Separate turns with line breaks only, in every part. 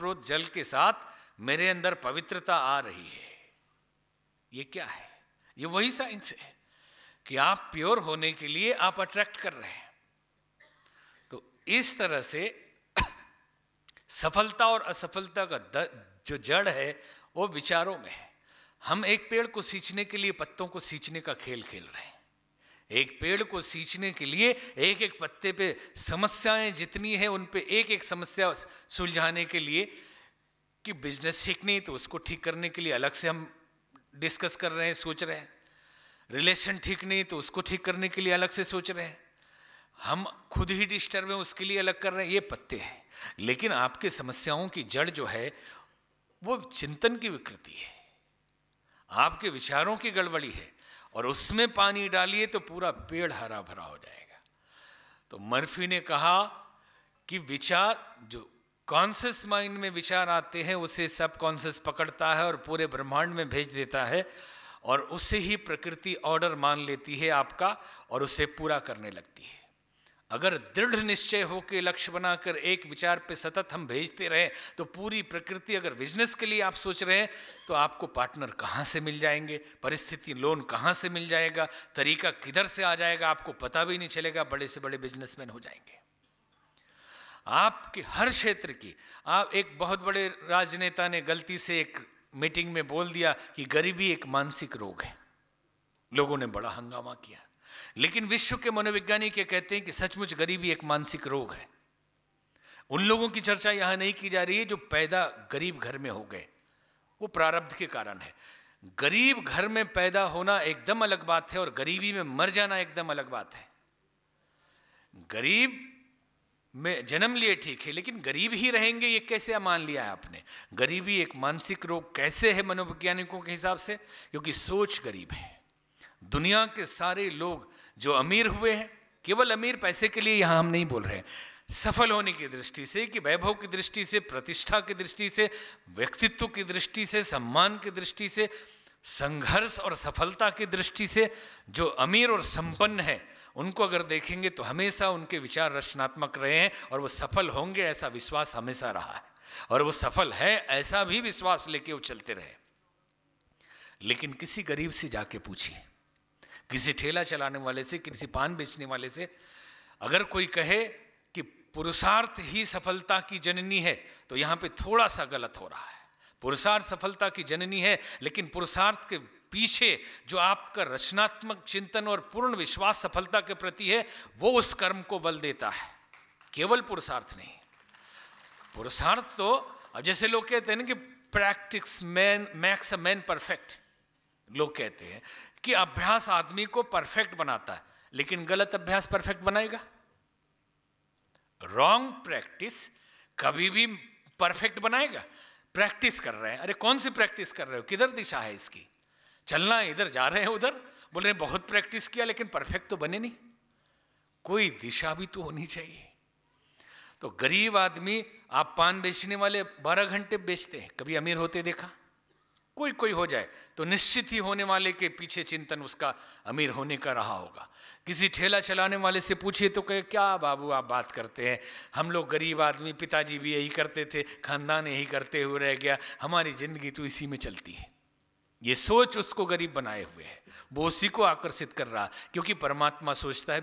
ओतप्रोत जल के साथ मेरे अंदर पवित्रता आ रही है। ये क्या है? ये वही साइंस है कि आप प्योर होने के लिए आप अट्रैक्ट कर रहे हैं। तो इस तरह से सफलता और असफलता का जो जड़ है वो विचारों में है। हम एक पेड़ को सींचने के लिए पत्तों को सींचने का खेल खेल रहे हैं। एक पेड़ को सींचने के लिए एक एक पत्ते पे समस्याएं जितनी है उन पे एक एक समस्या सुलझाने के लिए, कि बिजनेस ठीक नहीं तो उसको ठीक करने के लिए अलग से हम डिस्कस कर रहे हैं, सोच रहे हैं। रिलेशन ठीक नहीं तो उसको ठीक करने के लिए अलग से सोच रहे हैं। हम खुद ही डिस्टर्ब हैं उसके लिए अलग कर रहे हैं। ये पत्ते हैं, लेकिन आपके समस्याओं की जड़ जो है वो चिंतन की विकृति है, आपके विचारों की गड़बड़ी है, और उसमें पानी डालिए तो पूरा पेड़ हरा भरा हो जाएगा। तो मर्फी ने कहा कि विचार, जो कॉन्शियस माइंड में विचार आते हैं उसे सब कॉन्शियस पकड़ता है और पूरे ब्रह्मांड में भेज देता है, और उसे ही प्रकृति ऑर्डर मान लेती है आपका और उसे पूरा करने लगती है। अगर दृढ़ निश्चय होकर लक्ष्य बनाकर एक विचार पे सतत हम भेजते रहे तो पूरी प्रकृति, अगर बिजनेस के लिए आप सोच रहे हैं तो आपको पार्टनर कहाँ से मिल जाएंगे, परिस्थिति लोन कहाँ से मिल जाएगा, तरीका किधर से आ जाएगा, आपको पता भी नहीं चलेगा, बड़े से बड़े बिजनेसमैन हो जाएंगे। आपके हर क्षेत्र की, आप एक बहुत बड़े राजनेता ने गलती से एक मीटिंग में बोल दिया कि गरीबी एक मानसिक रोग है। लोगों ने बड़ा हंगामा किया, लेकिन विश्व के मनोवैज्ञानिक ये कहते हैं कि सचमुच गरीबी एक मानसिक रोग है। उन लोगों की चर्चा यहां नहीं की जा रही है जो पैदा गरीब घर में हो गए, वो प्रारब्ध के कारण है। गरीब घर में पैदा होना एकदम अलग बात है और गरीबी में मर जाना एकदम अलग बात है। गरीब में जन्म लिए ठीक है, लेकिन गरीब ही रहेंगे ये कैसे मान लिया है आपने? गरीबी एक मानसिक रोग कैसे है मनोवैज्ञानिकों के हिसाब से? क्योंकि सोच गरीब है। दुनिया के सारे लोग जो अमीर हुए हैं, केवल अमीर पैसे के लिए यहां हम नहीं बोल रहे हैं, सफल होने की दृष्टि से, कि वैभव की दृष्टि से, प्रतिष्ठा की दृष्टि से, व्यक्तित्व की दृष्टि से, सम्मान की दृष्टि से, संघर्ष और सफलता की दृष्टि से जो अमीर और संपन्न है उनको अगर देखेंगे तो हमेशा उनके विचार रचनात्मक रहे हैं और वो सफल होंगे ऐसा विश्वास हमेशा रहा है, और वो सफल है ऐसा भी विश्वास लेके वो चलते रहे। लेकिन किसी गरीब से जाके पूछिए, किसी ठेला चलाने वाले से, किसी पान बेचने वाले से, अगर कोई कहे कि पुरुषार्थ ही सफलता की जननी है तो यहां पे थोड़ा सा गलत हो रहा है। पुरुषार्थ सफलता की जननी है, लेकिन पुरुषार्थ के पीछे जो आपका रचनात्मक चिंतन और पूर्ण विश्वास सफलता के प्रति है वो उस कर्म को बल देता है, केवल पुरुषार्थ नहीं। पुरुषार्थ तो, अब जैसे लोग कहते हैं ना कि practice man makes a man perfect, लोग कहते हैं कि अभ्यास आदमी को परफेक्ट बनाता है, लेकिन गलत अभ्यास परफेक्ट बनाएगा? रॉन्ग प्रैक्टिस कभी भी परफेक्ट बनाएगा? प्रैक्टिस कर रहे हैं, अरे कौन सी प्रैक्टिस कर रहे हो, किधर दिशा है इसकी? चलना है इधर, जा रहे हैं उधर, बोल रहे हैं बहुत प्रैक्टिस किया लेकिन परफेक्ट तो बने नहीं। कोई दिशा भी तो होनी चाहिए। तो गरीब आदमी, आप पान बेचने वाले 12 घंटे बेचते हैं, कभी अमीर होते देखा? कोई कोई हो जाए तो निश्चित ही होने वाले के पीछे चिंतन उसका अमीर होने का रहा होगा। किसी ठेला चलाने वाले से पूछिए तो कहे क्या बाबू आप बात करते हैं, हम लोग गरीब आदमी, पिताजी भी यही करते थे, खानदान यही करते हुए रह गया, हमारी जिंदगी तो इसी में चलती है। ये सोच उसको गरीब बनाए हुए है, वो उसी को आकर्षित कर रहा, क्योंकि परमात्मा सोचता है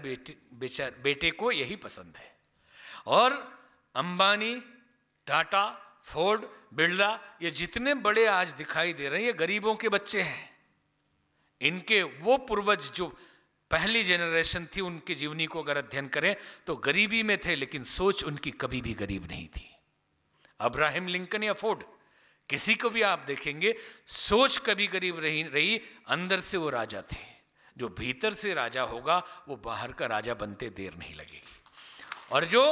बेटे को यही पसंद है। और अंबानी, टाटा, फोर्ड, बिरला, ये जितने बड़े आज दिखाई दे रहे हैं ये गरीबों के बच्चे हैं। इनके वो पूर्वज जो पहली जनरेशन थी उनकी जीवनी को अगर अध्ययन करें तो गरीबी में थे, लेकिन सोच उनकी कभी भी गरीब नहीं थी। अब्राहम लिंकन या फोर्ड, किसी को भी आप देखेंगे सोच कभी गरीब रही, अंदर से वो राजा थे। जो भीतर से राजा होगा वो बाहर का राजा बनते देर नहीं लगेगी, और जो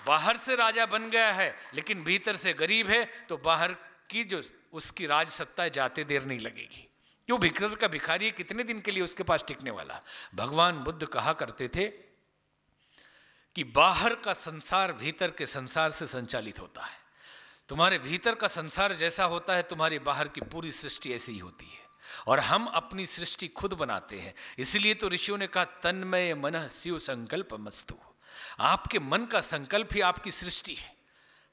बाहर से राजा बन गया है लेकिन भीतर से गरीब है तो बाहर की जो उसकी राज सत्ता है जाते देर नहीं लगेगी। जो भीतर का भिखारी है कितने दिन के लिए उसके पास टिकने वाला? भगवान बुद्ध कहा करते थे कि बाहर का संसार भीतर के संसार से संचालित होता है। तुम्हारे भीतर का संसार जैसा होता है तुम्हारी बाहर की पूरी सृष्टि ऐसी ही होती है, और हम अपनी सृष्टि खुद बनाते हैं। इसलिए तो ऋषियों ने कहा तन्मय मनः स्यु संकल्प मस्तु। आपके मन का संकल्प ही आपकी सृष्टि है।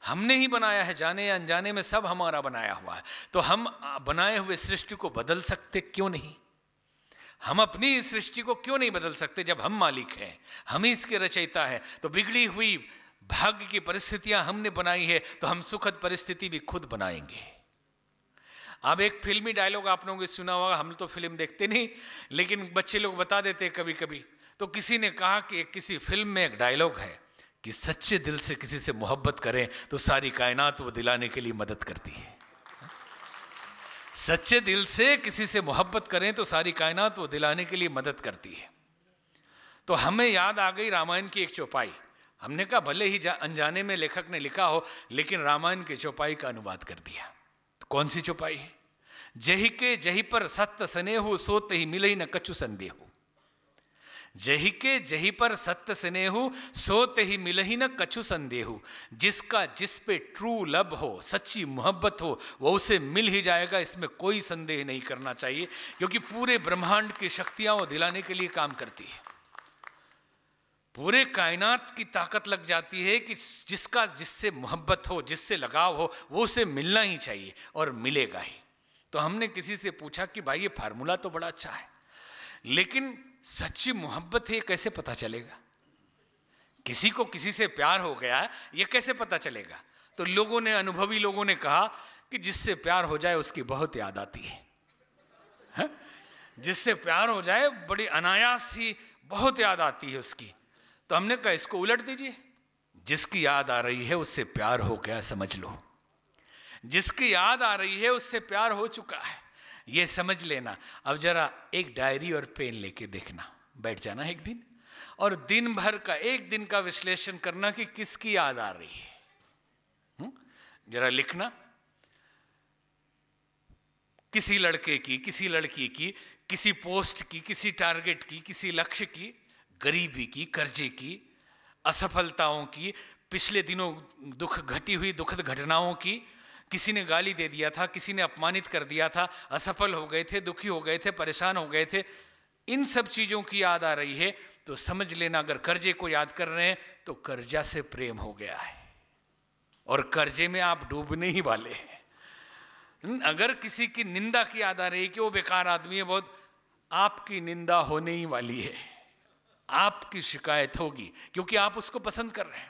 हमने ही बनाया है, जाने या अनजाने में सब हमारा बनाया हुआ है। तो हम बनाए हुए सृष्टि को बदल सकते क्यों नहीं? हम अपनी सृष्टि को क्यों नहीं बदल सकते जब हम मालिक हैं, हम ही इसके रचयिता है। तो बिगड़ी हुई भाग्य की परिस्थितियां हमने बनाई है, तो हम सुखद परिस्थिति भी खुद बनाएंगे। अब एक फिल्मी डायलॉग आप लोगों ने सुना होगा, हम तो फिल्म देखते नहीं, लेकिन बच्चे लोग बता देते हैं कभी कभी। तो किसी ने कहा कि किसी फिल्म में एक डायलॉग है कि सच्चे दिल से किसी से मोहब्बत करें तो सारी कायनात वो दिलाने के लिए मदद करती है। सच्चे दिल से किसी से मोहब्बत करें तो सारी कायनात वो दिलाने के लिए मदद करती है। तो हमें याद आ गई रामायण की एक चौपाई। हमने कहा भले ही अनजाने में लेखक ने लिखा हो, लेकिन रामायण की चौपाई का अनुवाद कर दिया। तो कौन सी चौपाई है? जही के जही पर सत्य स्नेहु, सोते ही मिले न कछु संदेहु। जही के जही पर सत्य स्नेहु, सोते ही मिलही न कछु संदेहु। जिसका जिस पे ट्रू लव हो, सच्ची मोहब्बत हो, वो उसे मिल ही जाएगा, इसमें कोई संदेह नहीं करना चाहिए, क्योंकि पूरे ब्रह्मांड की शक्तियां वो दिलाने के लिए काम करती है। पूरे कायनात की ताकत लग जाती है कि जिसका जिससे मोहब्बत हो, जिससे लगाव हो, वो उसे मिलना ही चाहिए और मिलेगा ही। तो हमने किसी से पूछा कि भाई ये फार्मूला तो बड़ा अच्छा है, लेकिन सच्ची मोहब्बत है ये कैसे पता चलेगा? किसी को किसी से प्यार हो गया ये कैसे पता चलेगा? तो लोगों ने, अनुभवी लोगों ने कहा कि जिससे प्यार हो जाए उसकी बहुत याद आती है। जिससे प्यार हो जाए बड़ी अनायास ही बहुत याद आती है उसकी। तो हमने कहा इसको उलट दीजिए, जिसकी याद आ रही है उससे प्यार हो गया समझ लो। जिसकी याद आ रही है उससे प्यार हो चुका है, ये समझ लेना। अब जरा एक डायरी और पेन लेके देखना, बैठ जाना एक दिन और दिन भर का, एक दिन का विश्लेषण करना कि किसकी याद आ रही है। जरा लिखना, किसी लड़के की, किसी लड़की की, किसी पोस्ट की, किसी टारगेट की, किसी लक्ष्य की, गरीबी की, कर्जे की, असफलताओं की, पिछले दिनों घटी हुई दुखद घटनाओं की। किसी ने गाली दे दिया था, किसी ने अपमानित कर दिया था, असफल हो गए थे, दुखी हो गए थे, परेशान हो गए थे, इन सब चीजों की याद आ रही है तो समझ लेना अगर कर्जे को याद कर रहे हैं तो कर्जा से प्रेम हो गया है और कर्जे में आप डूबने ही वाले हैं। अगर किसी की निंदा की याद आ रही है कि वो बेकार आदमी है बहुत, आपकी निंदा होने ही वाली है, आपकी शिकायत होगी, क्योंकि आप उसको पसंद कर रहे हैं।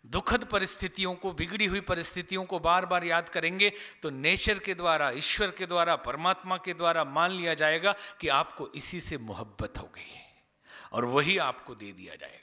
दुखद परिस्थितियों को, बिगड़ी हुई परिस्थितियों को बार बार याद करेंगे तो नेचर के द्वारा, ईश्वर के द्वारा, परमात्मा के द्वारा मान लिया जाएगा कि आपको इसी से मोहब्बत हो गई है और वही आपको दे दिया जाएगा।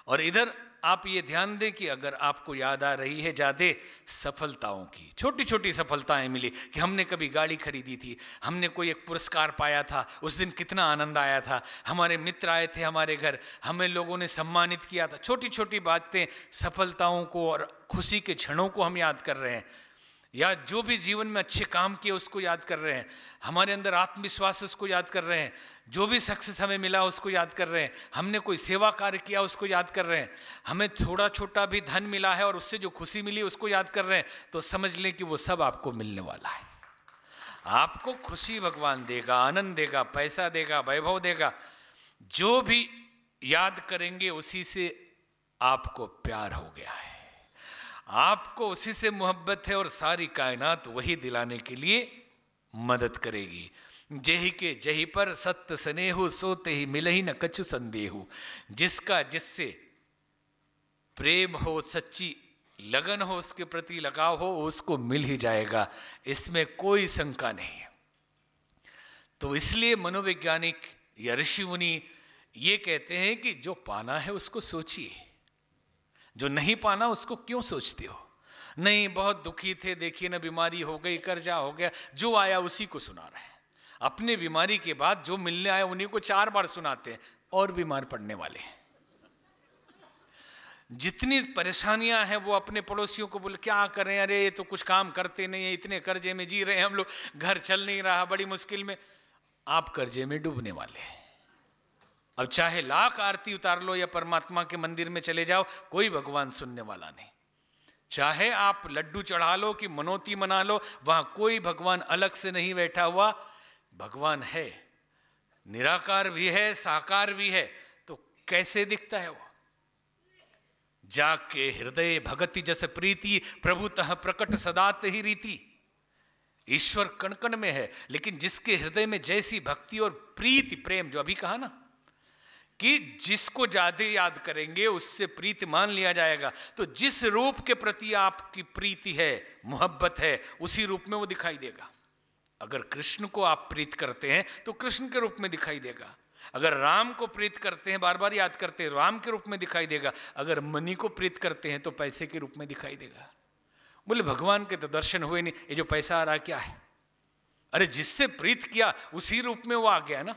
और इधर आप ये ध्यान दें कि अगर आपको याद आ रही है ज़्यादा सफलताओं की, छोटी छोटी सफलताएं मिली कि हमने कभी गाड़ी खरीदी थी, हमने कोई एक पुरस्कार पाया था, उस दिन कितना आनंद आया था, हमारे मित्र आए थे हमारे घर, हमें लोगों ने सम्मानित किया था, छोटी छोटी बातें, सफलताओं को और खुशी के क्षणों को हम याद कर रहे हैं, या जो भी जीवन में अच्छे काम किए उसको याद कर रहे हैं, हमारे अंदर आत्मविश्वास उसको याद कर रहे हैं, जो भी सक्सेस हमें मिला उसको याद कर रहे हैं, हमने कोई सेवा कार्य किया उसको याद कर रहे हैं, हमें थोड़ा छोटा भी धन मिला है और उससे जो खुशी मिली उसको याद कर रहे हैं, तो समझ लें कि वो सब आपको मिलने वाला है। आपको खुशी भगवान देगा, आनंद देगा, पैसा देगा, वैभव देगा, जो भी याद करेंगे उसी से आपको प्यार हो गया है, आपको उसी से मोहब्बत है और सारी कायनात वही दिलाने के लिए मदद करेगी। जेहि के जही पर सत्य स्नेहु, सोते ही मिलहि न कछु संदेहु। जिसका जिससे प्रेम हो, सच्ची लगन हो, उसके प्रति लगाव हो, उसको मिल ही जाएगा, इसमें कोई शंका नहीं है। तो इसलिए मनोवैज्ञानिक या ऋषि मुनि ये कहते हैं कि जो पाना है उसको सोचिए, जो नहीं पाना उसको क्यों सोचते हो। नहीं बहुत दुखी थे, देखिए ना बीमारी हो गई, कर्जा हो गया, जो आया उसी को सुना रहे हैं। अपने बीमारी के बाद जो मिलने आए उन्हीं को 4 बार सुनाते हैं और बीमार पड़ने वाले हैं। जितनी परेशानियां हैं वो अपने पड़ोसियों को बोले क्या करें, अरे ये तो कुछ काम करते नहीं है, इतने कर्जे में जी रहे हैं हम लोग, घर चल नहीं रहा, बड़ी मुश्किल में। आप कर्जे में डूबने वाले हैं। अब चाहे लाख आरती उतार लो या परमात्मा के मंदिर में चले जाओ, कोई भगवान सुनने वाला नहीं। चाहे आप लड्डू चढ़ा लो कि मनोती मना लो, वहां कोई भगवान अलग से नहीं बैठा हुआ, भगवान है, निराकार भी है, साकार भी है। तो कैसे दिखता है वो? जाके हृदय भगति जस प्रीति, प्रभुतः प्रकट सदात ही रीति। ईश्वर कण कण में है, लेकिन जिसके हृदय में जैसी भक्ति और प्रीति, प्रेम, जो अभी कहा ना कि जिसको ज्यादा याद करेंगे उससे प्रीति मान लिया जाएगा, तो जिस रूप के प्रति आपकी प्रीति है, मोहब्बत है, उसी रूप में वो दिखाई देगा। अगर कृष्ण को आप प्रीत करते हैं तो कृष्ण के रूप में दिखाई देगा। अगर राम को प्रीत करते हैं, बार बार याद करते हैं, राम के रूप में दिखाई देगा। अगर मनी को प्रीत करते हैं तो पैसे के रूप में दिखाई देगा। बोले भगवान के तो दर्शन हुए नहीं, ये जो पैसा आ रहा है क्या है? अरे जिससे प्रीत किया उसी रूप में वो आ गया ना।